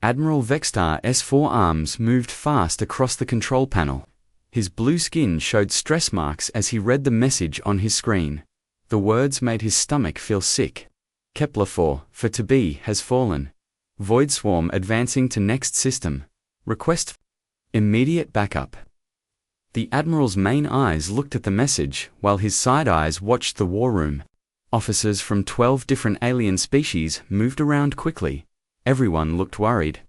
Admiral Vextar's four arms moved fast across the control panel. His blue skin showed stress marks as he read the message on his screen. The words made his stomach feel sick. Kepler 4, for to be, has fallen. Void swarm advancing to next system. Request immediate backup. The Admiral's main eyes looked at the message, while his side eyes watched the war room. Officers from 12 different alien species moved around quickly. Everyone looked worried.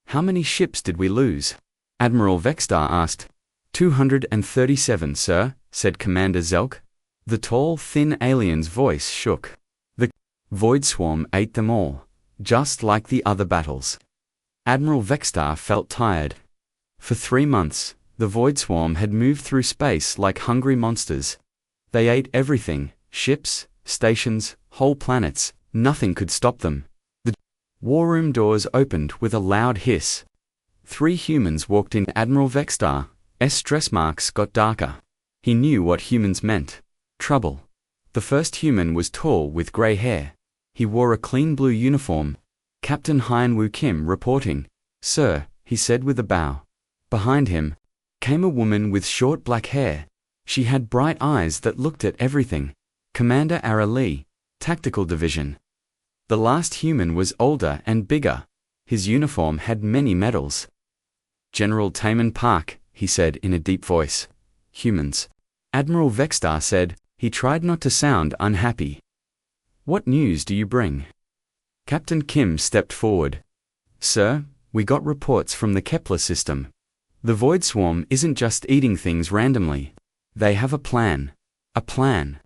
How many ships did we lose? Admiral Vextar asked. 237, sir, said Commander Zelk. The tall, thin alien's voice shook. The void swarm ate them all, just like the other battles. Admiral Vextar felt tired. For 3 months, the void swarm had moved through space like hungry monsters. They ate everything, ships, stations, whole planets. Nothing could stop them. The war room doors opened with a loud hiss. 3 humans walked in. Admiral Vextar's stress marks got darker. He knew what humans meant. Trouble. The first human was tall with grey hair. He wore a clean blue uniform. Captain Hyun-Woo Kim reporting. Sir, he said with a bow. Behind him came a woman with short black hair. She had bright eyes that looked at everything. Commander Ara Lee, Tactical Division. The last human was older and bigger. His uniform had many medals. General Taemin Park, he said in a deep voice. Humans. Admiral Vextar said. He tried not to sound unhappy. What news do you bring? Captain Kim stepped forward. Sir, we got reports from the Kepler system. The Void Swarm isn't just eating things randomly. They have a plan. A plan.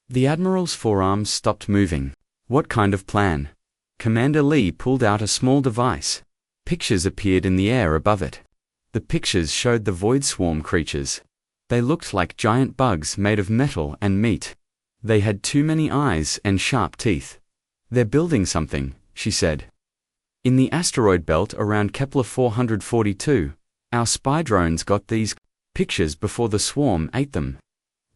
The Admiral's forearms stopped moving. What kind of plan? Commander Lee pulled out a small device. Pictures appeared in the air above it. The pictures showed the Void Swarm creatures. They looked like giant bugs made of metal and meat. They had too many eyes and sharp teeth. They're building something, she said. In the asteroid belt around Kepler 442, our spy drones got these pictures before the swarm ate them.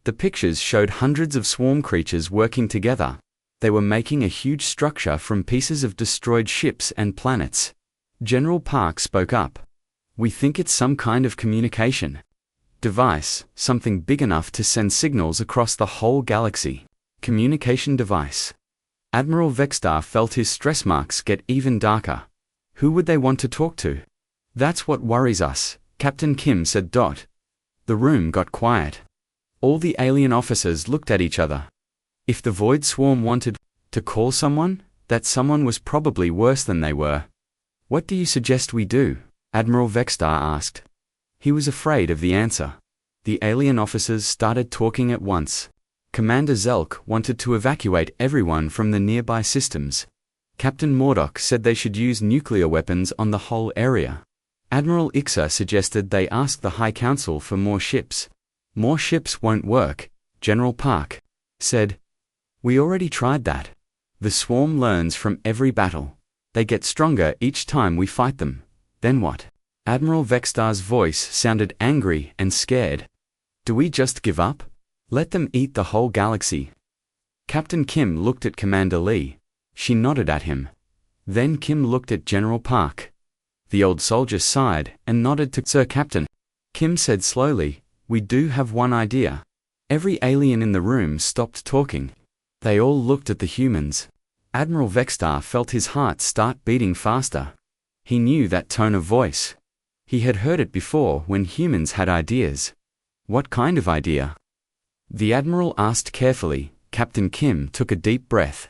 The pictures showed hundreds of swarm creatures working together. They were making a huge structure from pieces of destroyed ships and planets. General Park spoke up. We think it's some kind of communication device, something big enough to send signals across the whole galaxy. Communication device. Admiral Vextar felt his stress marks get even darker. Who would they want to talk to? That's what worries us, Captain Kim said. The room got quiet. All the alien officers looked at each other. If the Void Swarm wanted to call someone, that someone was probably worse than they were. What do you suggest we do? Admiral Vextar asked. He was afraid of the answer. The alien officers started talking at once. Commander Zelk wanted to evacuate everyone from the nearby systems. Captain Mordok said they should use nuclear weapons on the whole area. Admiral Ixa suggested they ask the High Council for more ships. More ships won't work, General Park said. We already tried that. The swarm learns from every battle. They get stronger each time we fight them. Then what? Admiral Vextar's voice sounded angry and scared. Do we just give up? Let them eat the whole galaxy. Captain Kim looked at Commander Lee. She nodded at him. Then Kim looked at General Park. The old soldier sighed and nodded to Sir Captain. Kim said slowly, we do have one idea. Every alien in the room stopped talking. They all looked at the humans. Admiral Vextar felt his heart start beating faster. He knew that tone of voice. He had heard it before when humans had ideas. What kind of idea? The Admiral asked carefully. Captain Kim took a deep breath.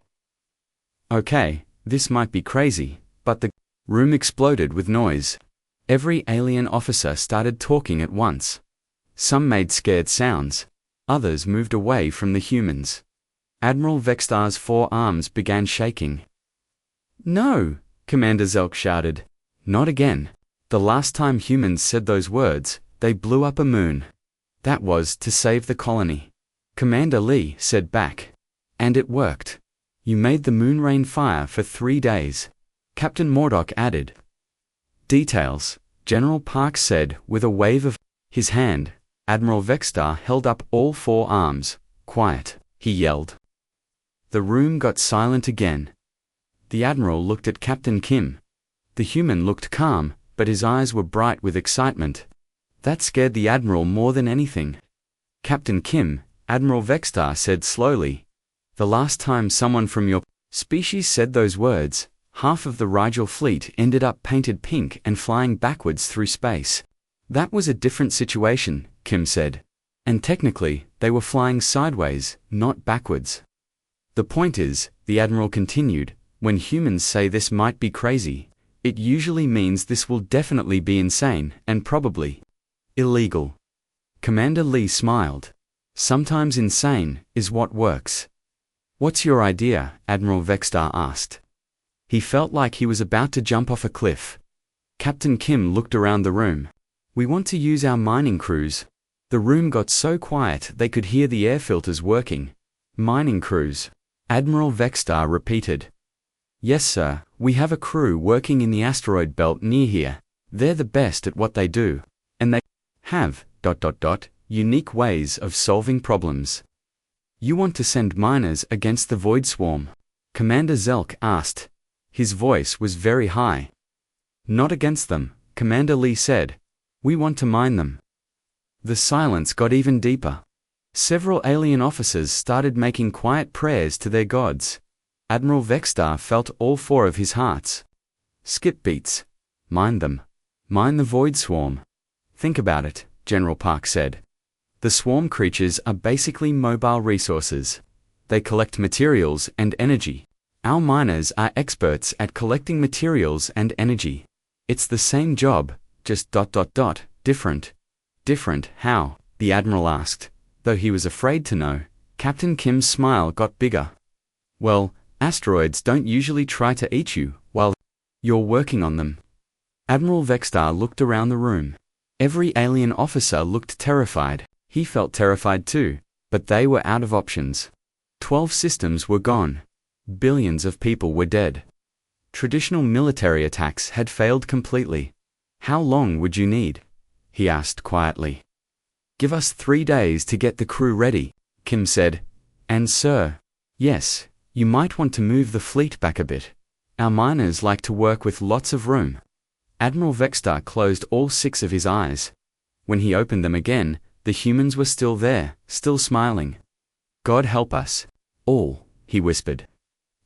Okay, this might be crazy, but the room exploded with noise. Every alien officer started talking at once. Some made scared sounds. Others moved away from the humans. Admiral Vextar's four arms began shaking. No, Commander Zelk shouted. Not again. The last time humans said those words, they blew up a moon. That was to save the colony. Commander Lee said back. And it worked. You made the moon rain fire for 3 days. Captain Mordok added. Details, General Park said with a wave of his hand. Admiral Vextar held up all four arms. Quiet, he yelled. The room got silent again. The Admiral looked at Captain Kim. The human looked calm, but his eyes were bright with excitement. That scared the Admiral more than anything. Captain Kim, Admiral Vextar said slowly. The last time someone from your species said those words, half of the Rigel fleet ended up painted pink and flying backwards through space. That was a different situation, Kim said. And technically, they were flying sideways, not backwards. The point is, the Admiral continued, when humans say this might be crazy, it usually means this will definitely be insane, and probably illegal. Commander Lee smiled. Sometimes insane is what works. What's your idea? Admiral Vextar asked. He felt like he was about to jump off a cliff. Captain Kim looked around the room. We want to use our mining crews. The room got so quiet they could hear the air filters working. Mining crews. Admiral Vextar repeated. Yes, sir, we have a crew working in the asteroid belt near here. They're the best at what they do. And they have, unique ways of solving problems. You want to send miners against the Void Swarm? Commander Zelk asked. His voice was very high. Not against them, Commander Lee said. We want to mine them. The silence got even deeper. Several alien officers started making quiet prayers to their gods. Admiral Vextar felt all four of his hearts. Skip beats. Mine them. Mine the Void Swarm. Think about it, General Park said. The swarm creatures are basically mobile resources. They collect materials and energy. Our miners are experts at collecting materials and energy. It's the same job, just different. Different how? The Admiral asked. Though he was afraid to know, Captain Kim's smile got bigger. Well, asteroids don't usually try to eat you while you're working on them. Admiral Vextar looked around the room. Every alien officer looked terrified. He felt terrified too, but they were out of options. 12 systems were gone. Billions of people were dead. Traditional military attacks had failed completely. How long would you need? He asked quietly. Give us 3 days to get the crew ready, Kim said. And sir, yes, you might want to move the fleet back a bit. Our miners like to work with lots of room. Admiral Vextar closed all 6 of his eyes. When he opened them again, the humans were still there, still smiling. God help us all, he whispered.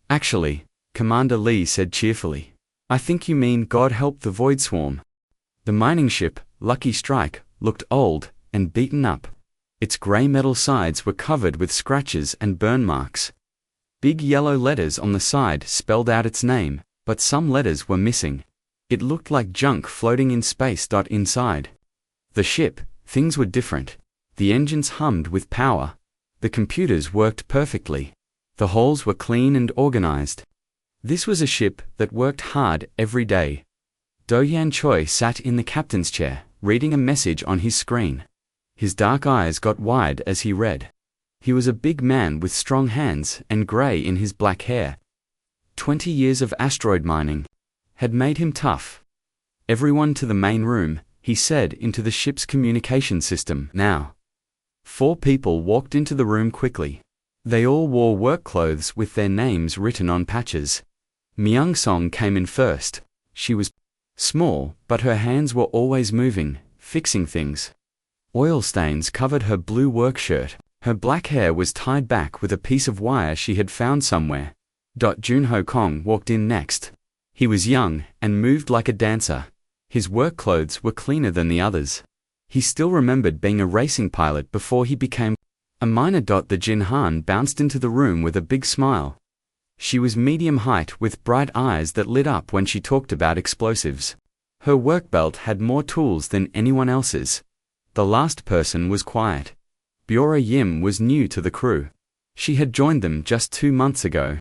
Actually, Commander Lee said cheerfully, I think you mean God help the Void Swarm. The mining ship, Lucky Strike, looked old and beaten up. Its grey metal sides were covered with scratches and burn marks. Big yellow letters on the side spelled out its name, but some letters were missing. It looked like junk floating in space. Inside the ship, things were different. The engines hummed with power. The computers worked perfectly. The halls were clean and organized. This was a ship that worked hard every day. Do-Yan Choi sat in the captain's chair, reading a message on his screen. His dark eyes got wide as he read. He was a big man with strong hands and grey in his black hair. 20 years of asteroid mining had made him tough. Everyone to the main room, he said into the ship's communication system now. 4 people walked into the room quickly. They all wore work clothes with their names written on patches. Myung Song came in first. She was small, but her hands were always moving, fixing things. Oil stains covered her blue work shirt. Her black hair was tied back with a piece of wire she had found somewhere. Junho Kong walked in next. He was young and moved like a dancer. His work clothes were cleaner than the others. He still remembered being a racing pilot before he became a miner. The Jin Han bounced into the room with a big smile. She was medium height with bright eyes that lit up when she talked about explosives. Her work belt had more tools than anyone else's. The last person was quiet. Bora Yim was new to the crew. She had joined them just 2 months ago.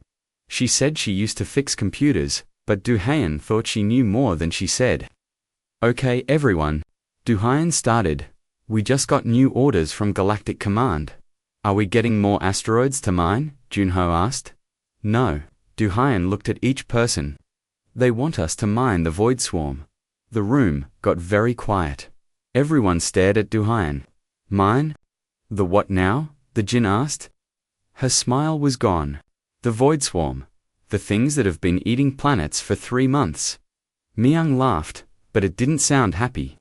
She said she used to fix computers, but Du-Hyen thought she knew more than she said. Okay everyone. Du-Hyen started. We just got new orders from Galactic Command. Are we getting more asteroids to mine? Junho asked. No. Du-Hyen looked at each person. They want us to mine the Void Swarm. The room got very quiet. Everyone stared at Du-Hyen. Mine? The what now? The Jin asked. Her smile was gone. The Void Swarm. The things that have been eating planets for 3 months. Myung laughed, but it didn't sound happy.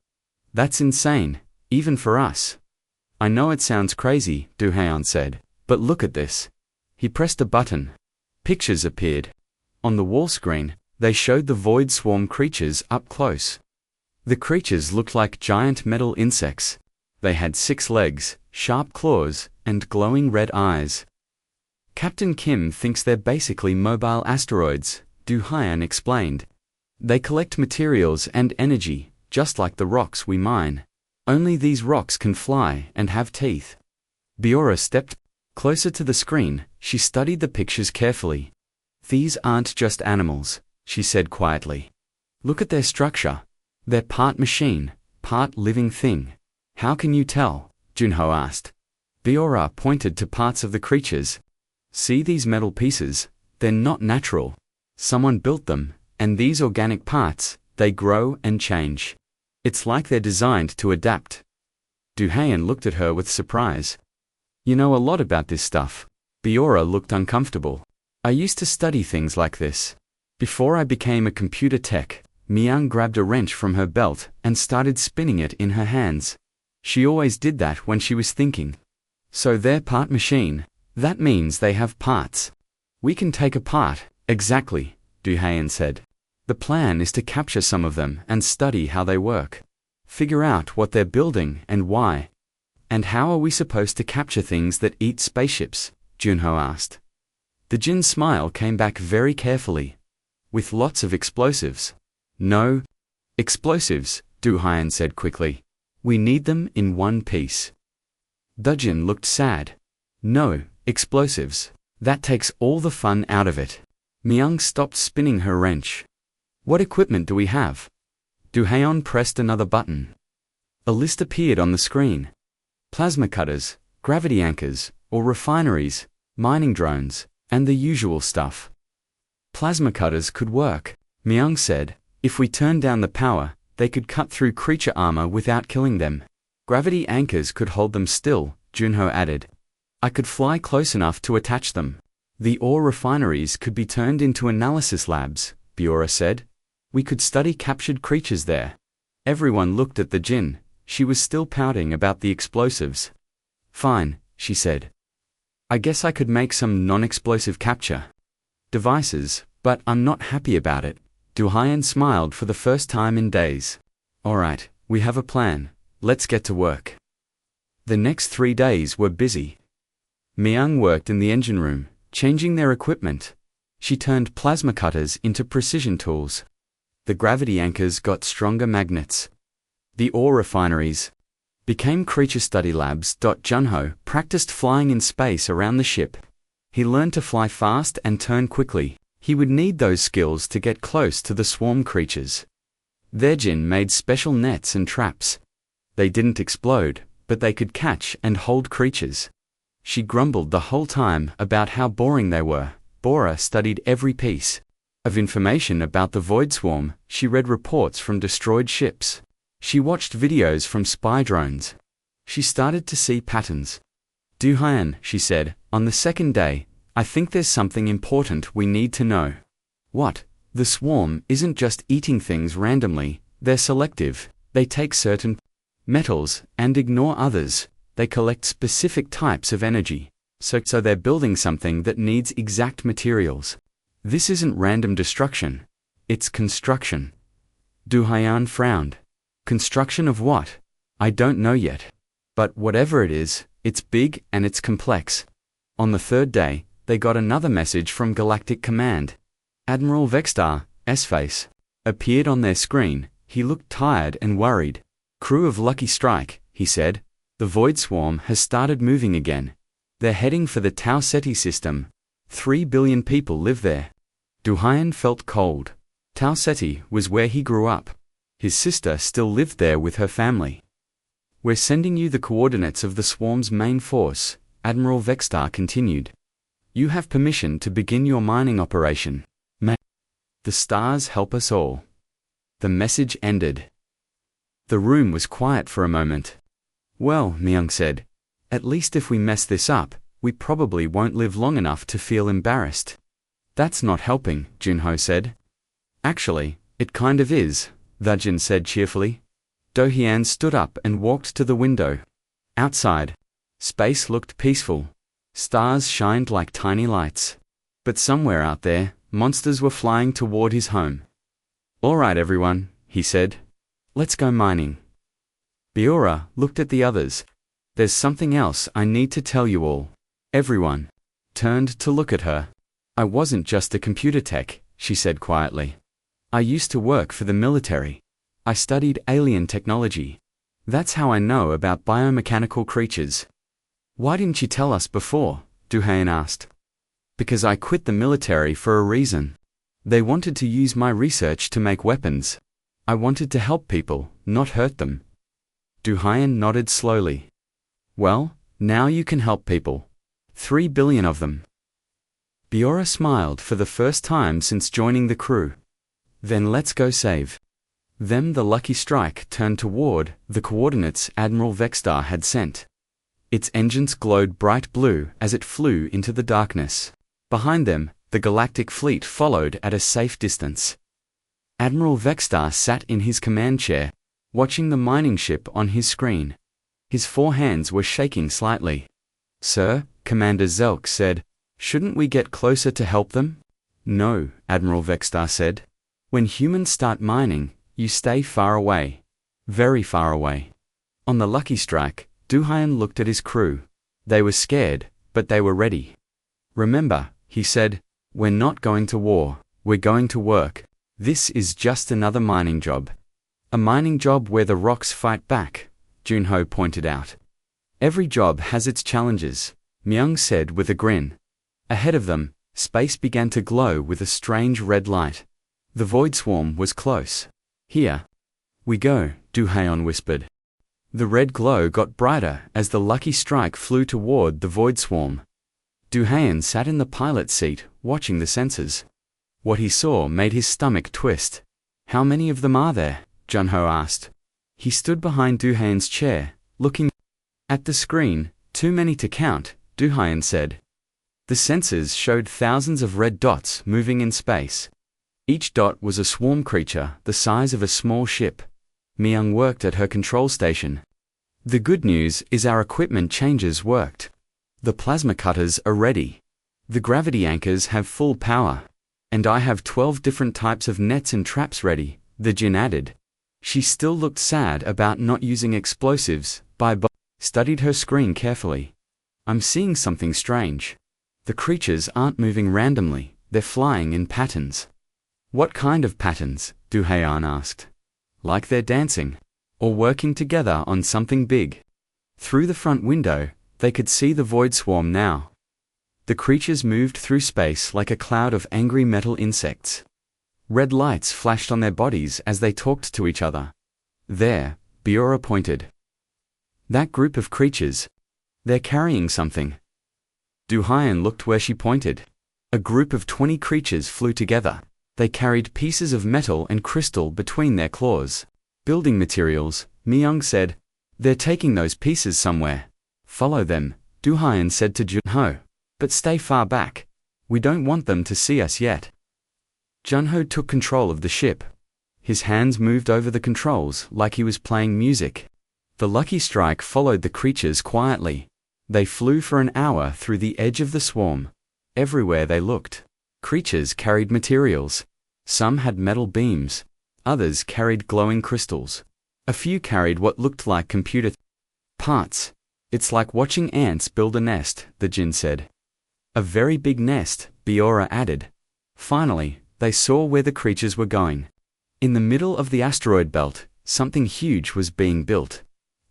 That's insane, even for us. I know it sounds crazy, Do-haeon said, but look at this. He pressed a button. Pictures appeared. On the wall screen, they showed the void swarm creatures up close. The creatures looked like giant metal insects. They had 6 legs, sharp claws, and glowing red eyes. Captain Kim thinks they're basically mobile asteroids, Do-haeon explained. They collect materials and energy, just like the rocks we mine. Only these rocks can fly and have teeth. Biora stepped closer to the screen. She studied the pictures carefully. These aren't just animals, she said quietly. Look at their structure. They're part machine, part living thing. How can you tell? Junho asked. Biora pointed to parts of the creatures. See these metal pieces? They're not natural. Someone built them, and these organic parts, they grow and change. It's like they're designed to adapt. Do-haeon looked at her with surprise. You know a lot about this stuff. Biora looked uncomfortable. I used to study things like this. Before I became a computer tech, Myung grabbed a wrench from her belt and started spinning it in her hands. She always did that when she was thinking. So they're part machine. That means they have parts. We can take apart. Exactly, Do-haeon said. The plan is to capture some of them and study how they work. Figure out what they're building and why. And how are we supposed to capture things that eat spaceships? Junho asked. The Jin's smile came back very carefully. With lots of explosives. No. Explosives, Do-haeon said quickly. We need them in one piece. Dujin looked sad. No, explosives. That takes all the fun out of it. Myung stopped spinning her wrench. What equipment do we have? Do-haeon pressed another button. A list appeared on the screen. Plasma cutters, gravity anchors, or refineries, mining drones, and the usual stuff. Plasma cutters could work, Myung said. If we turn down the power, they could cut through creature armor without killing them. Gravity anchors could hold them still, Junho added. I could fly close enough to attach them. The ore refineries could be turned into analysis labs, Biora said. We could study captured creatures there. Everyone looked at the Jin. She was still pouting about the explosives. Fine, she said. I guess I could make some non-explosive capture devices, but I'm not happy about it. Do-haeon smiled for the first time in days. Alright, we have a plan. Let's get to work. The next 3 days were busy. Myung worked in the engine room, changing their equipment. She turned plasma cutters into precision tools. The gravity anchors got stronger magnets. The ore refineries became creature study labs. Junho practiced flying in space around the ship. He learned to fly fast and turn quickly. He would need those skills to get close to the swarm creatures. Their Jin made special nets and traps. They didn't explode, but they could catch and hold creatures. She grumbled the whole time about how boring they were. Bora studied every piece of information about the void swarm. She read reports from destroyed ships. She watched videos from spy drones. She started to see patterns. Do-haeon, she said, on the second day, I think there's something important we need to know. What? The swarm isn't just eating things randomly, they're selective. They take certain metals and ignore others. They collect specific types of energy. So they're building something that needs exact materials. This isn't random destruction. It's construction. Do-haeon frowned. Construction of what? I don't know yet. But whatever it is, it's big and it's complex. On the third day, they got another message from Galactic Command. Admiral Vextar, S-Face, appeared on their screen. He looked tired and worried. Crew of Lucky Strike, he said. The Void Swarm has started moving again. They're heading for the Tau Ceti system. 3 billion people live there. Do-haeon felt cold. Tau Ceti was where he grew up. His sister still lived there with her family. We're sending you the coordinates of the swarm's main force, Admiral Vextar continued. You have permission to begin your mining operation. May the stars help us all. The message ended. The room was quiet for a moment. Well, Myung said, at least if we mess this up, we probably won't live long enough to feel embarrassed. That's not helping, Junho said. Actually, It kind of is, the Jin said cheerfully. Do-hyan stood up and walked to the window. Outside, space looked peaceful. Stars shined like tiny lights. But somewhere out there, monsters were flying toward his home. "All right, everyone," he said. "Let's go mining." Biora looked at the others. "There's something else I need to tell you all." Everyone turned to look at her. "I wasn't just a computer tech," she said quietly. "I used to work for the military. I studied alien technology. That's how I know about biomechanical creatures." "Why didn't you tell us before?" Do-hyan asked. "Because I quit the military for a reason. They wanted to use my research to make weapons. I wanted to help people, not hurt them." Do-hyan nodded slowly. "Well, now you can help people. 3 billion of them." Biora smiled for the first time since joining the crew. "Then let's go save them." The Lucky Strike turned toward the coordinates Admiral Vexstar had sent. Its engines glowed bright blue as it flew into the darkness. Behind them, the Galactic fleet followed at a safe distance. Admiral Vexstar sat in his command chair, watching the mining ship on his screen. His 4 hands were shaking slightly. "Sir," Commander Zelk said, "shouldn't we get closer to help them?" "No," Admiral Vexstar said. "When humans start mining, you stay far away. Very far away." On the Lucky Strike, Do-hyan looked at his crew. They were scared, but they were ready. "Remember," he said, "we're not going to war, we're going to work. This is just another mining job." "A mining job where the rocks fight back," Junho pointed out. "Every job has its challenges," Myung said with a grin. Ahead of them, space began to glow with a strange red light. The void swarm was close. "Here we go," Do-hyan whispered. The red glow got brighter as the Lucky Strike flew toward the void swarm. Do-hyan sat in the pilot's seat, watching the sensors. What he saw made his stomach twist. "How many of them are there?" Junho asked. He stood behind Do-hyan's chair, looking at the screen. "Too many to count," Do-hyan said. The sensors showed thousands of red dots moving in space. Each dot was a swarm creature the size of a small ship. Myung worked at her control station. "The good news is our equipment changes worked. The plasma cutters are ready. The gravity anchors have full power. And I have 12 different types of nets and traps ready," the Jin added. She still looked sad about not using explosives. Studied her screen carefully. "I'm seeing something strange. The creatures aren't moving randomly, they're flying in patterns." "What kind of patterns?" Do-hyan asked. "Like they're dancing, or working together on something big." Through the front window, they could see the void swarm now. The creatures moved through space like a cloud of angry metal insects. Red lights flashed on their bodies as they talked to each other. "There," Biora pointed. "That group of creatures. They're carrying something." Do-hyan looked where she pointed. A group of 20 creatures flew together. They carried pieces of metal and crystal between their claws. "Building materials," Myung said. "They're taking those pieces somewhere." "Follow them," Do-hyan said to Junho. "But stay far back. We don't want them to see us yet." Junho took control of the ship. His hands moved over the controls like he was playing music. The Lucky Strike followed the creatures quietly. They flew for an hour through the edge of the swarm. Everywhere they looked, creatures carried materials. Some had metal beams. Others carried glowing crystals. A few carried what looked like computer parts. "It's like watching ants build a nest," the Jin said. "A very big nest," Biora added. Finally, they saw where the creatures were going. In the middle of the asteroid belt, something huge was being built.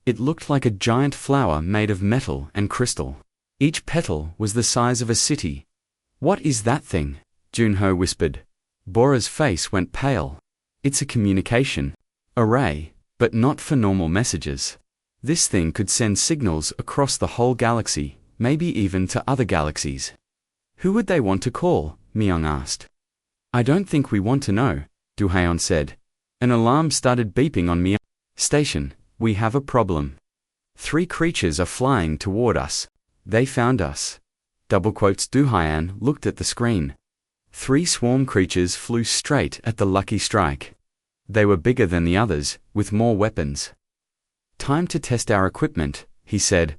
It looked like a giant flower made of metal and crystal. Each petal was the size of a city. "What is that thing?" Junho whispered. Bora's face went pale. "It's a communication array, but not for normal messages. This thing could send signals across the whole galaxy, maybe even to other galaxies." "Who would they want to call?" Myung asked. "I don't think we want to know," Do-hyan said. An alarm started beeping on Myung's station. "We have a problem. 3 creatures are flying toward us. They found us." Do-hyan looked at the screen. 3 swarm creatures flew straight at the Lucky Strike. They were bigger than the others, with more weapons. Time to test our equipment, he said.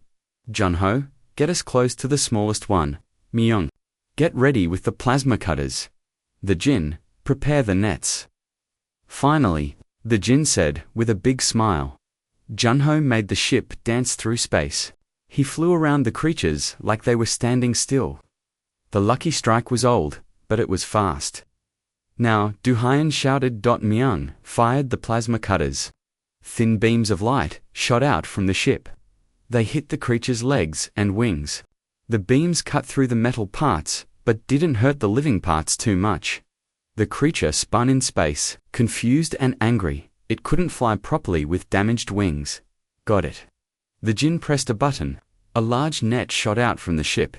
Junho, get us close to the smallest one. Myung, get ready with the plasma cutters. The Jin, prepare the nets. Finally, the Jin said, with a big smile. Junho made the ship dance through space. He flew around the creatures like they were standing still. The lucky strike was old, but it was fast. Now, Du-hyen shouted. Myung fired the plasma cutters. Thin beams of light shot out from the ship. They hit the creature's legs and wings. The beams cut through the metal parts, but didn't hurt the living parts too much. The creature spun in space, confused and angry. It couldn't fly properly with damaged wings. Got it. The Jin pressed a button. A large net shot out from the ship.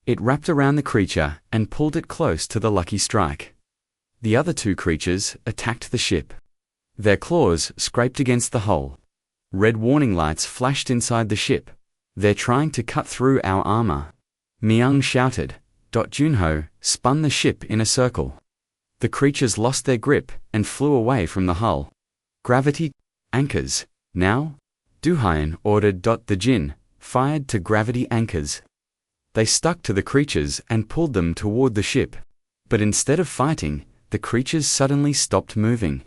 It wrapped around the creature and pulled it close to the lucky strike. The other two creatures attacked the ship. Their claws scraped against the hull. Red warning lights flashed inside the ship. They're trying to cut through our armor. Myung shouted. Junho spun the ship in a circle. The creatures lost their grip and flew away from the hull. Gravity anchors. Now? Du-hyen ordered. The Jin fired to gravity anchors. They stuck to the creatures and pulled them toward the ship. But instead of fighting, the creatures suddenly stopped moving.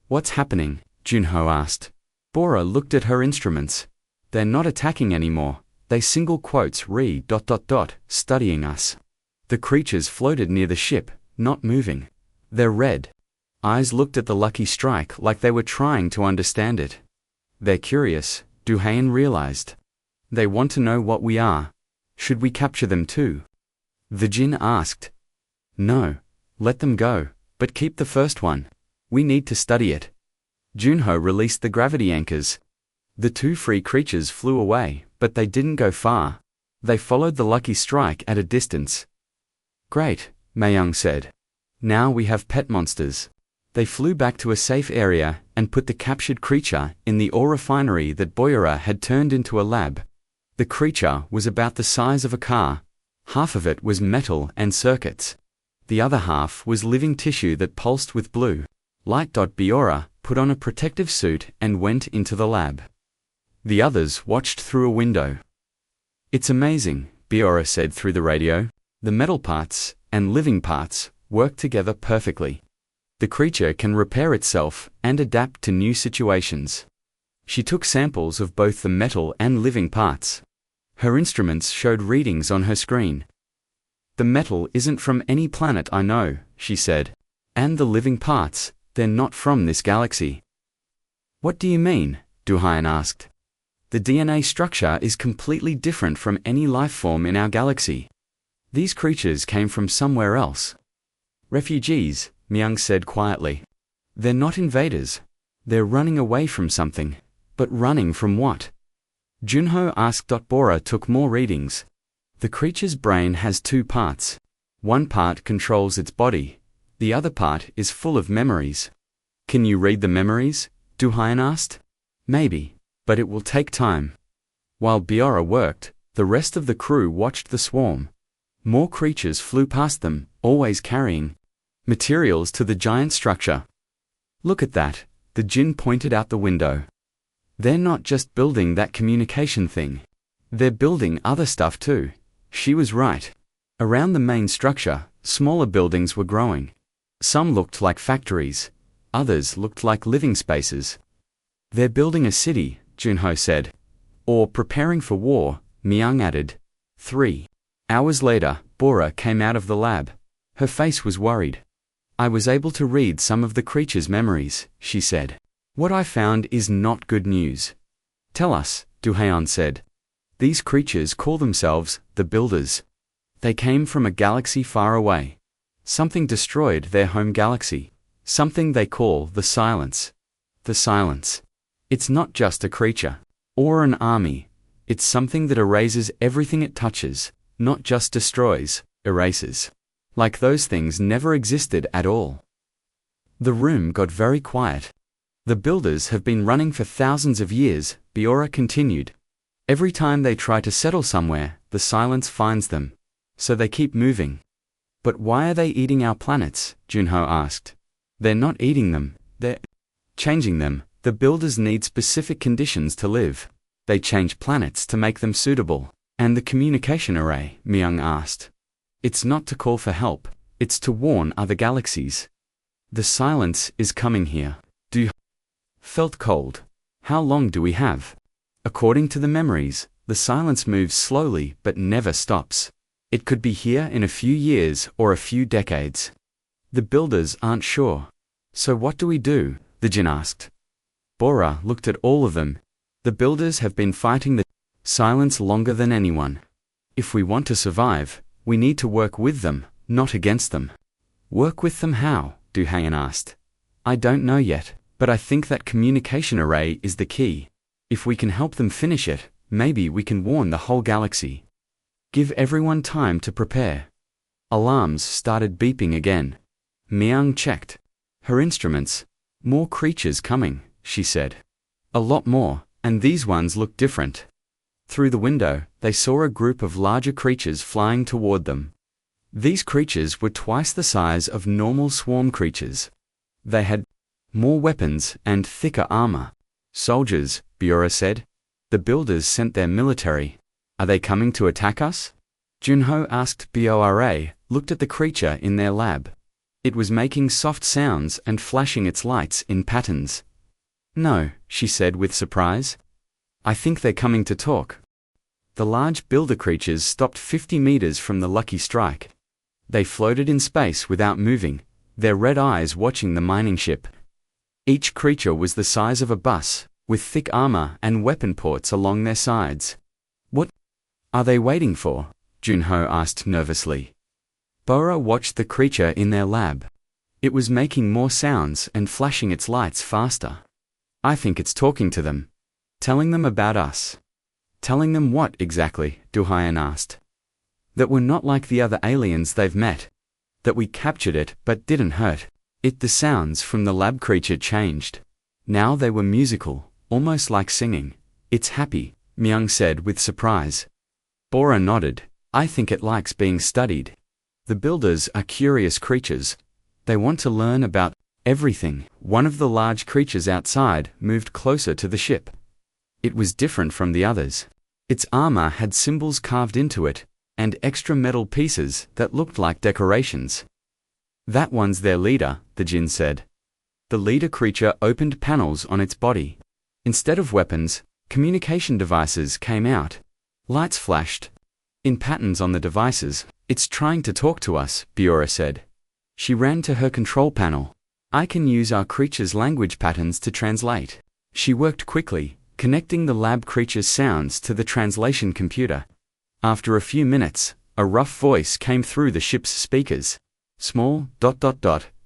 What's happening? Junho asked. Bora looked at her instruments. They're not attacking anymore. They studying us. The creatures floated near the ship, not moving. Their red eyes looked at the lucky strike like they were trying to understand it. They're curious, Du-hyen realized. They want to know what we are. Should we capture them too? The Jin asked. No. Let them go, but keep the first one. We need to study it. Junho released the gravity anchors. The two free creatures flew away, but they didn't go far. They followed the lucky strike at a distance. Great, Myung said. Now we have pet monsters. They flew back to a safe area and put the captured creature in the ore refinery that Boyara had turned into a lab. The creature was about the size of a car. Half of it was metal and circuits. The other half was living tissue that pulsed with blue light. Boyara put on a protective suit and went into the lab. The others watched through a window. It's amazing, Boyara said through the radio. The metal parts and living parts work together perfectly. The creature can repair itself and adapt to new situations. She took samples of both the metal and living parts. Her instruments showed readings on her screen. The metal isn't from any planet I know, she said. And the living parts, they're not from this galaxy. What do you mean? Du-hyen asked. The DNA structure is completely different from any life form in our galaxy. These creatures came from somewhere else. Refugees, Myung said quietly. They're not invaders. They're running away from something. But running from what? Junho asked. Bora took more readings. The creature's brain has two parts. One part controls its body. The other part is full of memories. Can you read the memories? Du-hyen asked. Maybe, but it will take time. While Boyara worked, the rest of the crew watched the swarm. More creatures flew past them, always carrying materials to the giant structure. Look at that, the Jin pointed out the window. They're not just building that communication thing. They're building other stuff too. She was right. Around the main structure, smaller buildings were growing. Some looked like factories. Others looked like living spaces. They're building a city, Junho said. Or preparing for war, Myung added. 3 hours later, Bora came out of the lab. Her face was worried. I was able to read some of the creature's memories, she said. What I found is not good news. Tell us, Du-hyen said. These creatures call themselves the Builders. They came from a galaxy far away. Something destroyed their home galaxy. Something they call the Silence. The Silence. It's not just a creature. Or an army. It's something that erases everything it touches. Not just destroys, erases. Like those things never existed at all. The room got very quiet. The Builders have been running for thousands of years, Boyara continued. Every time they try to settle somewhere, the Silence finds them. So they keep moving. But why are they eating our planets? Junho asked. They're not eating them, Changing them, the builders need specific conditions to live. They change planets to make them suitable. And the communication array, Myung asked. It's not to call for help, it's to warn other galaxies. The silence is coming here. Du felt cold. How long do we have? According to the memories, the silence moves slowly but never stops. It could be here in a few years or a few decades. The builders aren't sure. So what do we do? The Jinn asked. Bora looked at all of them. The builders have been fighting the silence longer than anyone. If we want to survive, we need to work with them, not against them. Work with them how? Du-Hayan asked. I don't know yet, but I think that communication array is the key. If we can help them finish it, maybe we can warn the whole galaxy. Give everyone time to prepare. Alarms started beeping again. Myung checked her instruments. More creatures coming, she said. A lot more, and these ones look different. Through the window, they saw a group of larger creatures flying toward them. These creatures were twice the size of normal swarm creatures. They had more weapons and thicker armor. Soldiers, Biora said. The builders sent their military. Are they coming to attack us? Junho asked. Bora looked at the creature in their lab. It was making soft sounds and flashing its lights in patterns. No, she said with surprise. I think they're coming to talk. The large builder creatures stopped 50 meters from the Lucky Strike. They floated in space without moving, their red eyes watching the mining ship. Each creature was the size of a bus, with thick armor and weapon ports along their sides. What are they waiting for? Junho asked nervously. Bora watched the creature in their lab. It was making more sounds and flashing its lights faster. I think it's talking to them. Telling them about us. Telling them what exactly? Du-Hayan asked. That we're not like the other aliens they've met. That we captured it but didn't hurt it. The sounds from the lab creature changed. Now they were musical, almost like singing. It's happy, Myung said with surprise. Bora nodded. I think it likes being studied. The builders are curious creatures. They want to learn about everything. One of the large creatures outside moved closer to the ship. It was different from the others. Its armor had symbols carved into it, and extra metal pieces that looked like decorations. That one's their leader, the Jinn said. The leader creature opened panels on its body. Instead of weapons, communication devices came out. Lights flashed. In patterns on the devices. It's trying to talk to us, Biora said. She ran to her control panel. I can use our creature's language patterns to translate. She worked quickly, connecting the lab creature's sounds to the translation computer. After a few minutes, a rough voice came through the ship's speakers. Small,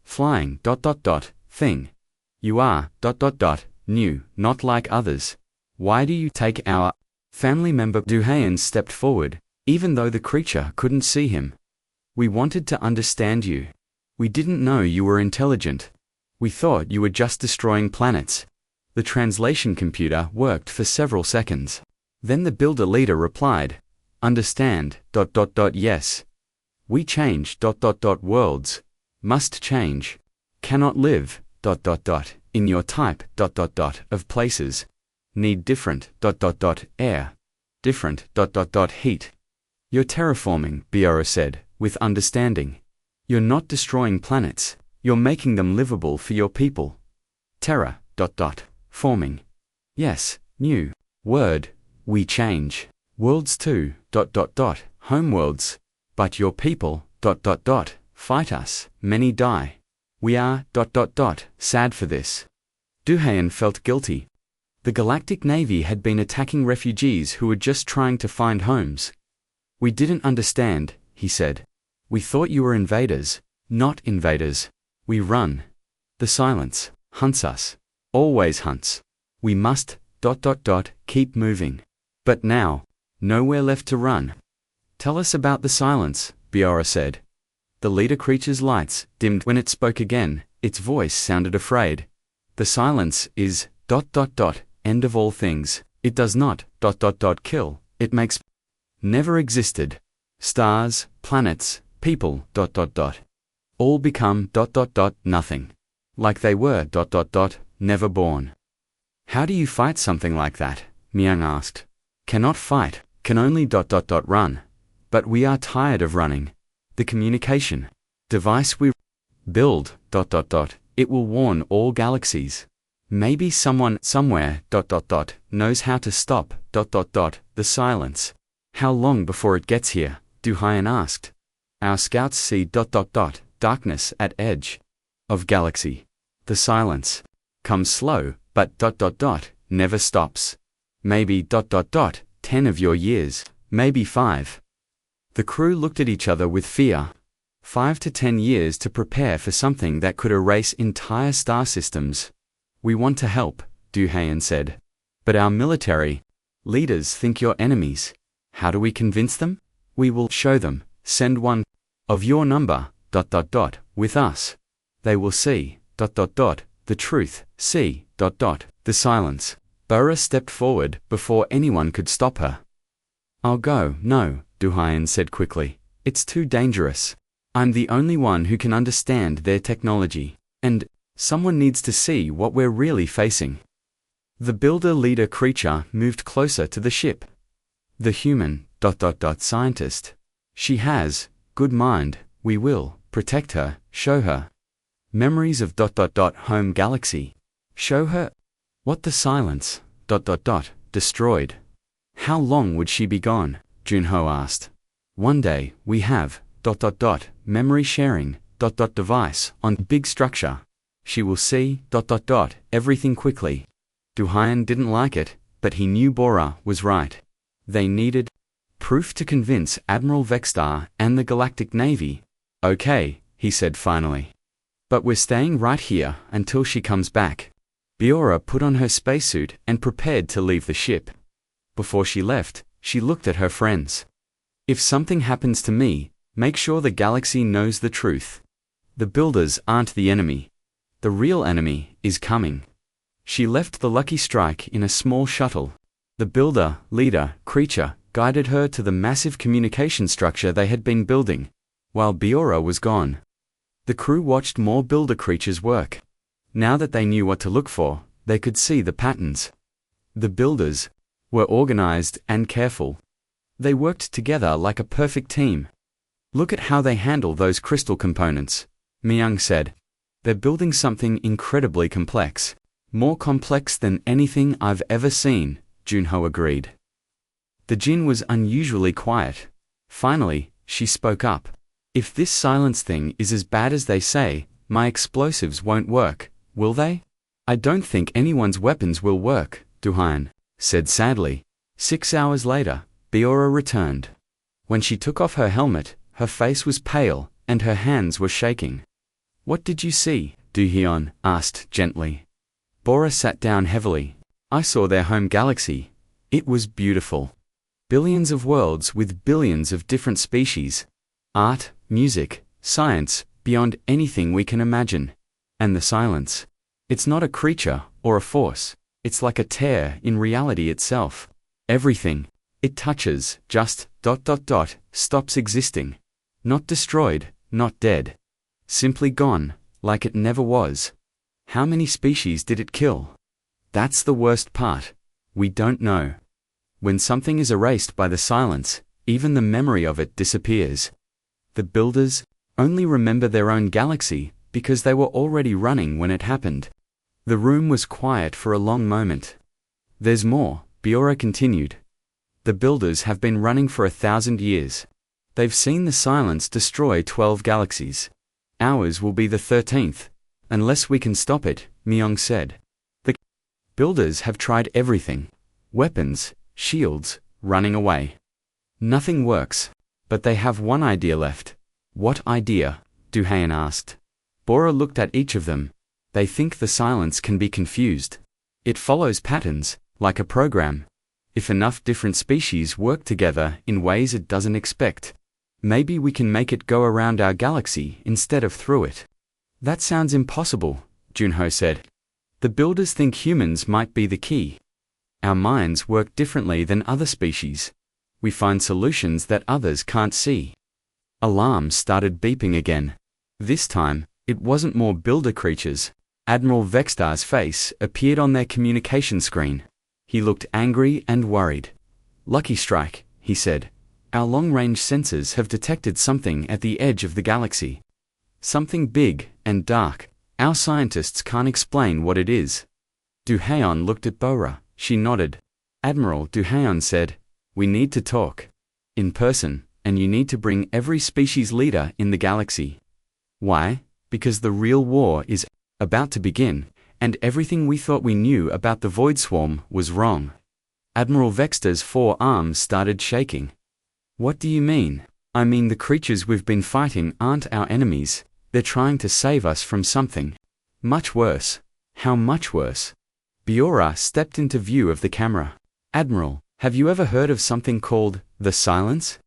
flying, thing. You are, new, not like others. Why do you take our family member? Du-Hayan stepped forward, even though the creature couldn't see him. We wanted to understand you. We didn't know you were intelligent. We thought you were just destroying planets. The translation computer worked for several seconds. Then the builder leader replied, understand, yes. We change, worlds. Must change. Cannot live, in your type, of places. Need different, air. Different, heat. You're terraforming, Biora said, with understanding. You're not destroying planets, you're making them livable for your people. Terra, forming. Yes, new. Word, we change. Worlds too, homeworlds. But your people, fight us, many die. We are, sad for this. Du-Hayan felt guilty. The Galactic Navy had been attacking refugees who were just trying to find homes. We didn't understand, he said. We thought you were invaders, not invaders. We run. The silence hunts us. Always hunts. We must, keep moving. But now, nowhere left to run. Tell us about the silence, Biora said. The leader creature's lights dimmed when it spoke again. Its voice sounded afraid. The silence is, end of all things. It does not, kill. It makes never existed. Stars, planets, people, all become, nothing. Like they were, never born. How do you fight something like that? Myung asked. Cannot fight, can only run. But we are tired of running. The communication device we build, it will warn all galaxies. Maybe someone, somewhere, knows how to stop, the silence. How long before it gets here? Du Hyan asked. Our scouts see, darkness at edge of galaxy. The silence comes slow, but, never stops. Maybe, 10 of your years, maybe 5. The crew looked at each other with fear. 5 to 10 years to prepare for something that could erase entire star systems. We want to help, Du Hyan said. But our military leaders think you're enemies. How do we convince them? We will show them. Send one of your number, with us. They will see, the truth, see, the silence. Bora stepped forward before anyone could stop her. I'll go. No, Du Hyan said quickly. It's too dangerous. I'm the only one who can understand their technology. And someone needs to see what we're really facing. The builder leader creature moved closer to the ship. The human, scientist. She has good mind. We will protect her, show her. Memories of home galaxy. Show her what the silence, destroyed. How long would she be gone? Junho asked. One day, we have, memory sharing, device on big structure. She will see, everything quickly. Du Hyan didn't like it, but he knew Bora was right. They needed proof to convince Admiral Vexstar and the Galactic Navy. Okay, he said finally. But we're staying right here until she comes back. Bora put on her spacesuit and prepared to leave the ship. Before she left, she looked at her friends. If something happens to me, make sure the galaxy knows the truth. The builders aren't the enemy. The real enemy is coming. She left the Lucky Strike in a small shuttle. The builder, leader, creature, guided her to the massive communication structure they had been building, while Bora was gone. The crew watched more builder creatures work. Now that they knew what to look for, they could see the patterns. The builders were organized and careful. They worked together like a perfect team. Look at how they handle those crystal components, Myung said. They're building something incredibly complex. More complex than anything I've ever seen, Junho agreed. The Jinn was unusually quiet. Finally, she spoke up. If this silence thing is as bad as they say, my explosives won't work, will they? I don't think anyone's weapons will work, Du Hyan said sadly. 6 hours later, Bora returned. When she took off her helmet, her face was pale, and her hands were shaking. What did you see? Du Hyan asked gently. Bora sat down heavily. I saw their home galaxy. It was beautiful. Billions of worlds with billions of different species. Art, music, science, beyond anything we can imagine. And the silence. It's not a creature or a force. It's like a tear in reality itself. Everything it touches just stops existing. Not destroyed, not dead. Simply gone, like it never was. How many species did it kill? That's the worst part. We don't know. When something is erased by the silence, even the memory of it disappears. The builders only remember their own galaxy because they were already running when it happened. The room was quiet for a long moment. There's more, Bora continued. The builders have been running for 1,000 years. They've seen the silence destroy 12 galaxies. Ours will be the 13th. Unless we can stop it, Myung said. The builders have tried everything. Weapons, shields, running away. Nothing works. But they have one idea left. What idea? Du Hyan asked. Bora looked at each of them. They think the silence can be confused. It follows patterns, like a program. If enough different species work together in ways it doesn't expect, maybe we can make it go around our galaxy instead of through it. That sounds impossible, Junho said. The builders think humans might be the key. Our minds work differently than other species. We find solutions that others can't see. Alarms started beeping again. This time, it wasn't more builder creatures. Admiral Vextar's face appeared on their communication screen. He looked angry and worried. "Lucky strike," he said. "Our long-range sensors have detected something at the edge of the galaxy. Something big and dark. Our scientists can't explain what it is." Duhaon looked at Bora. She nodded. Admiral Duhaon said, "We need to talk. In person, and you need to bring every species leader in the galaxy." "Why?" "Because the real war is about to begin, and everything we thought we knew about the Void Swarm was wrong." Admiral Vextar's 4 arms started shaking. "What do you mean?" "I mean the creatures we've been fighting aren't our enemies. They're trying to save us from something much worse." "How much worse?" Biora stepped into view of the camera. "Admiral, have you ever heard of something called the Silence?"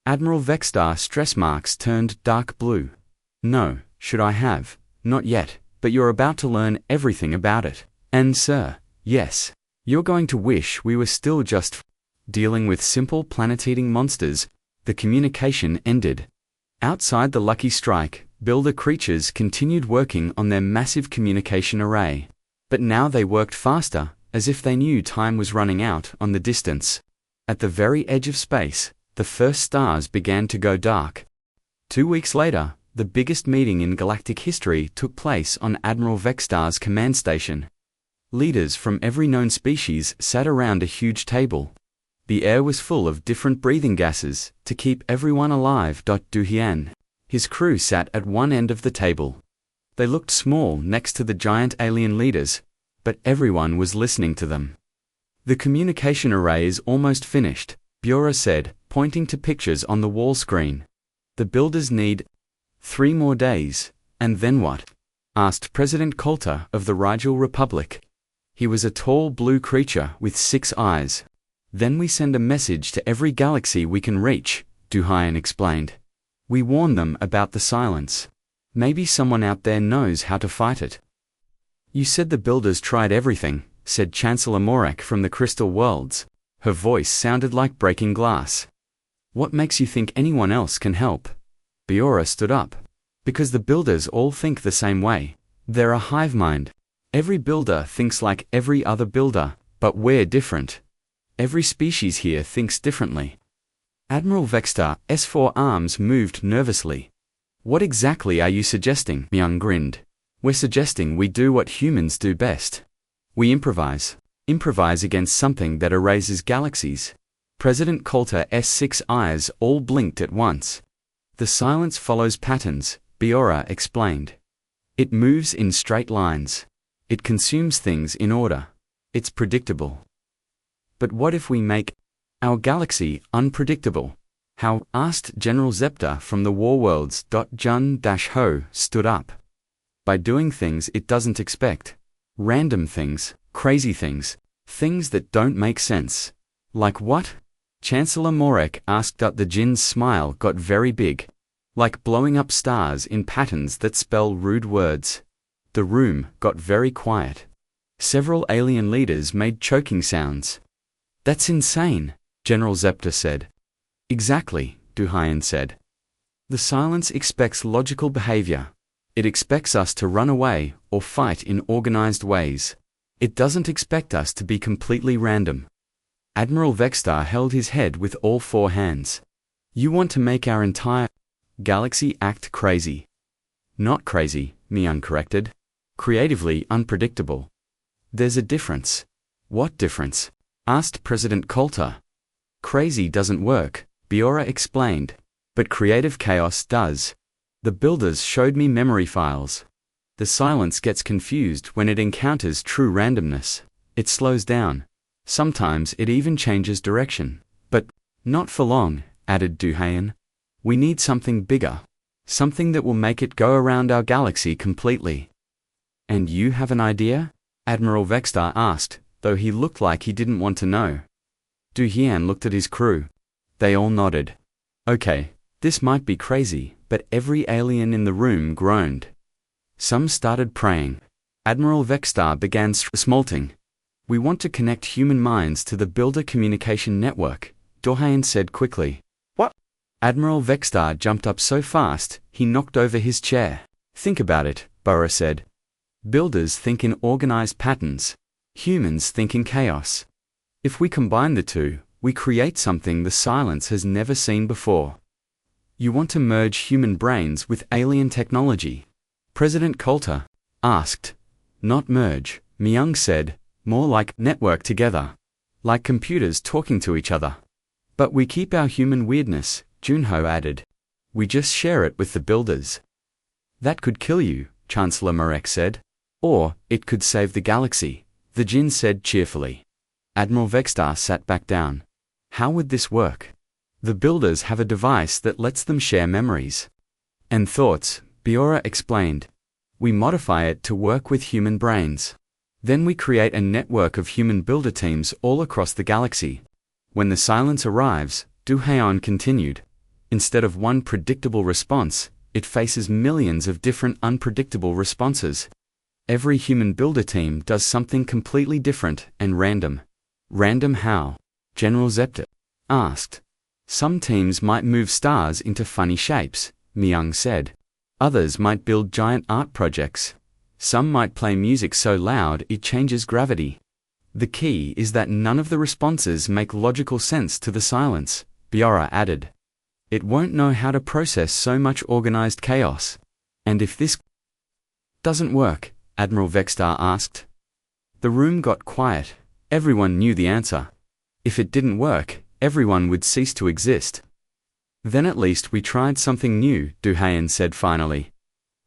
Admiral Vextar's stress marks turned dark blue. "No, should I have? Not yet, but you're about to learn everything about it. And sir, yes, you're going to wish we were still just dealing with simple planet-eating monsters." The communication ended. Outside the Lucky Strike, builder creatures continued working on their massive communication array. But now they worked faster, as if they knew time was running out on the distance. At the very edge of space, the first stars began to go dark. 2 weeks later, the biggest meeting in galactic history took place on Admiral Vextar's command station. Leaders from every known species sat around a huge table. The air was full of different breathing gases to keep everyone alive. Duhian. His crew sat at one end of the table. They looked small next to the giant alien leaders, but everyone was listening to them. "The communication array is almost finished," Biora said, pointing to pictures on the wall screen. "The builders need 3 more days, and then what?" asked President Coulter of the Rigel Republic. He was a tall blue creature with 6 eyes. "Then we send a message to every galaxy we can reach," Duhaon explained. "We warn them about the Silence. Maybe someone out there knows how to fight it." "You said the builders tried everything," said Chancellor Morek from the Crystal Worlds. Her voice sounded like breaking glass. "What makes you think anyone else can help?" Biora stood up. "Because the builders all think the same way. They're a hive mind. Every builder thinks like every other builder, but we're different. Every species here thinks differently." Admiral Vextar's 4 arms moved nervously. "What exactly are you suggesting?" Myung grinned. "We're suggesting we do what humans do best. We improvise. Improvise against something that erases galaxies." President Coulter's 6 eyes all blinked at once. "The Silence follows patterns," Biora explained. "It moves in straight lines. It consumes things in order. It's predictable." "But what if we make our galaxy unpredictable?" "How?" asked General Zepter from the Warworlds. Jun-Ho stood up. "By doing things it doesn't expect. Random things, crazy things, things that don't make sense." "Like what?" Chancellor Morek asked. The Jin's smile got very big. "Like blowing up stars in patterns that spell rude words." The room got very quiet. Several alien leaders made choking sounds. "That's insane," General Zepter said. "Exactly," Duhaon said. "The Silence expects logical behavior. It expects us to run away or fight in organized ways. It doesn't expect us to be completely random." Admiral Vextar held his head with all 4 hands. "You want to make our entire galaxy act crazy." "Not crazy," Myung corrected. "Creatively unpredictable." "There's a difference." "What difference?" asked President Coulter. "Crazy doesn't work," Biora explained, "but creative chaos does. The builders showed me memory files. The Silence gets confused when it encounters true randomness. It slows down. Sometimes it even changes direction. But not for long," added Duhaon. "We need something bigger. Something that will make it go around our galaxy completely." "And you have an idea?" Admiral Vextar asked, though he looked like he didn't want to know. Duhian looked at his crew. They all nodded. "Okay, this might be crazy," but every alien in the room groaned. Some started praying. Admiral Vextar began smolting. "We want to connect human minds to the Builder Communication Network," Duhaon said quickly. "What?" Admiral Vextar jumped up so fast, he knocked over his chair. "Think about it," Bora said. Builders think in organized patterns. Humans think in chaos. If we combine the two, we create something the Silence has never seen before. You want to merge human brains with alien technology? President Coulter asked. Not merge, Myung said, more like network together. Like computers talking to each other. But we keep our human weirdness, Junho added. We just share it with the builders. That could kill you, Chancellor Marek said. Or, it could save the galaxy, the Jin said cheerfully. Admiral Vegstar sat back down. How would this work? The builders have a device that lets them share memories and thoughts, Biora explained. We modify it to work with human brains. Then we create a network of human builder teams all across the galaxy. When the Silence arrives, Du Haon continued, instead of one predictable response, it faces millions of different unpredictable responses. Every human builder team does something completely different and random. Random how? General Zepter asked. Some teams might move stars into funny shapes, Myung said. Others might build giant art projects. Some might play music so loud it changes gravity. The key is that none of the responses make logical sense to the Silence, Biora added. It won't know how to process so much organized chaos. And if this doesn't work? Admiral Vegstar asked. The room got quiet. Everyone knew the answer. If it didn't work, everyone would cease to exist. Then at least we tried something new, Du Hayan said finally.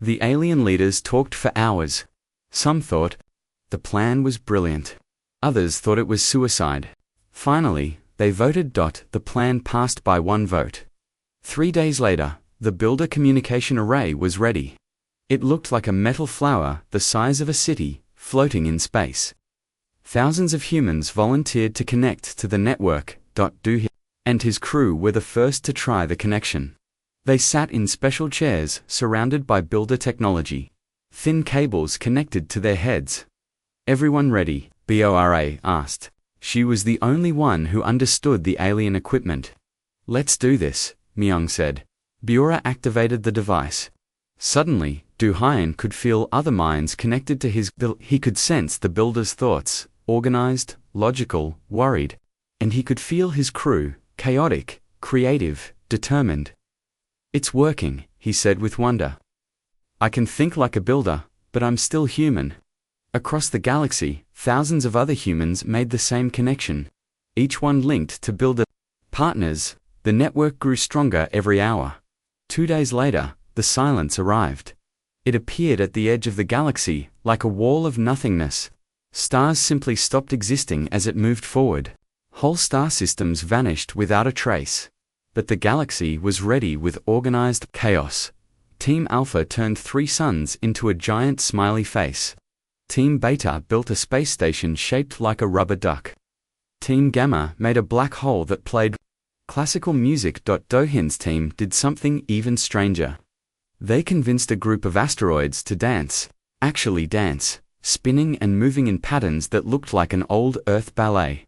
The alien leaders talked for hours. Some thought the plan was brilliant. Others thought it was suicide. Finally, they voted. The plan passed by one vote. 3 days later, the builder communication array was ready. It looked like a metal flower the size of a city, floating in space. Thousands of humans volunteered to connect to the network. Du and his crew were the first to try the connection. They sat in special chairs surrounded by builder technology. Thin cables connected to their heads. Everyone ready? Bora asked. She was the only one who understood the alien equipment. Let's do this, Myung said. Biora activated the device. Suddenly, Du Hayan could feel other minds connected to his. He could sense the builder's thoughts, organized, logical, worried. And he could feel his crew, chaotic, creative, determined. It's working, he said with wonder. I can think like a builder, but I'm still human. Across the galaxy, thousands of other humans made the same connection. Each one linked to builder partners. The network grew stronger every hour. 2 days later, the Silence arrived. It appeared at the edge of the galaxy, like a wall of nothingness. Stars simply stopped existing as it moved forward. Whole star systems vanished without a trace. But the galaxy was ready with organized chaos. Team Alpha turned 3 suns into a giant smiley face. Team Beta built a space station shaped like a rubber duck. Team Gamma made a black hole that played classical music. Dohin's team did something even stranger. They convinced a group of asteroids to actually dance, spinning and moving in patterns that looked like an old Earth ballet.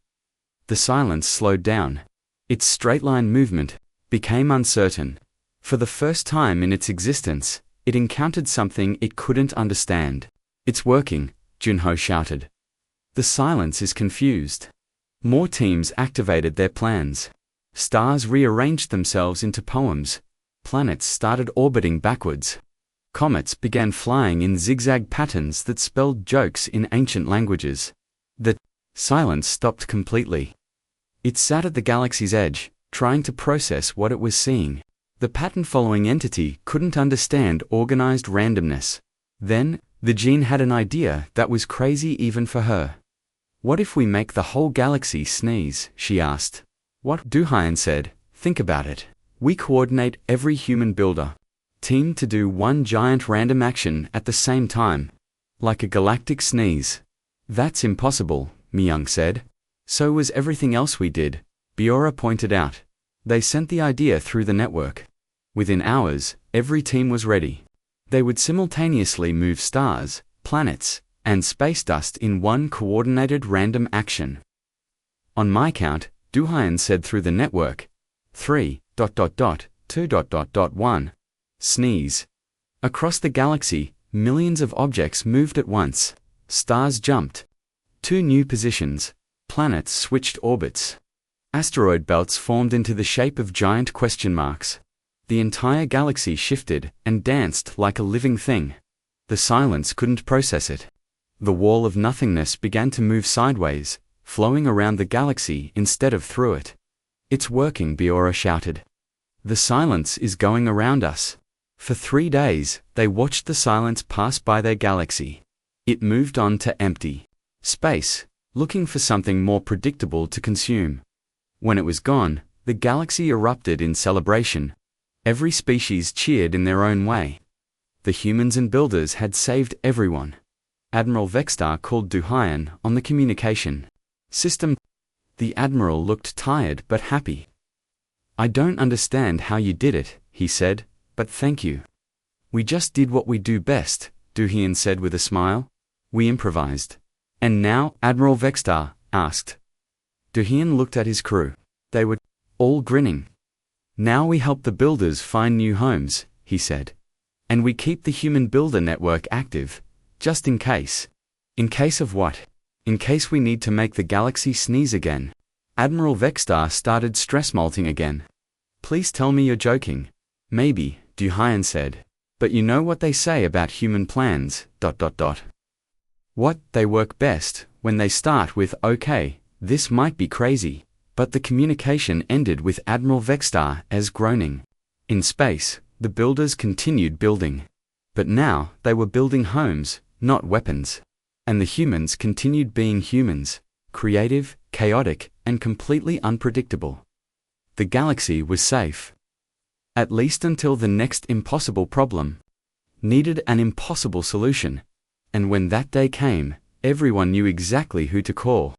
The Silence slowed down. Its straight-line movement became uncertain. For the first time in its existence, it encountered something it couldn't understand. It's working, Junho shouted. The Silence is confused. More teams activated their plans. Stars rearranged themselves into poems. Planets started orbiting backwards. Comets began flying in zigzag patterns that spelled jokes in ancient languages. The Silence stopped completely. It sat at the galaxy's edge, trying to process what it was seeing. The pattern-following entity couldn't understand organized randomness. Then, the Gene had an idea that was crazy even for her. What if we make the whole galaxy sneeze? She asked. What? Du Hayan said. Think about it. We coordinate every human builder team to do one giant random action at the same time. Like a galactic sneeze. That's impossible, Myung said. So was everything else we did, Biora pointed out. They sent the idea through the network. Within hours, every team was ready. They would simultaneously move stars, planets, and space dust in one coordinated random action. On my count, Du Hayan said through the network. 3, 2, 1. Sneeze. Across the galaxy, Millions of objects moved at once. Stars jumped. 2 new positions. Planets switched orbits. Asteroid belts formed into the shape of giant question marks. The entire galaxy shifted and danced like a living thing. The silence couldn't process it. The wall of nothingness began to move sideways, flowing around the galaxy instead of through it. It's working, Biora shouted. The silence is going around us. For 3 days, they watched the silence pass by their galaxy. It moved on to empty space, looking for something more predictable to consume. When it was gone, the galaxy erupted in celebration. Every species cheered in their own way. The humans and builders had saved everyone. Admiral Vextar called Duhyan on the communication system. The Admiral looked tired but happy. I don't understand how you did it, he said, but thank you. We just did what we do best, Duhyan said with a smile. We improvised. And now, Admiral Vextar asked. Duhyan looked at his crew. They were all grinning. Now we help the builders find new homes, he said. And we keep the human builder network active, just in case. In case of what? In case we need to make the galaxy sneeze again. Admiral Vextar started stress malting again. Please tell me you're joking. Maybe, Duhyan said. But you know what they say about human plans, ... What, they work best when they start with, okay, this might be crazy. But the communication ended with Admiral Vextar as groaning. In space, the builders continued building. But now, they were building homes, not weapons. And the humans continued being humans, creative, chaotic, and completely unpredictable. The galaxy was safe. At least until the next impossible problem needed an impossible solution. And when that day came, everyone knew exactly who to call.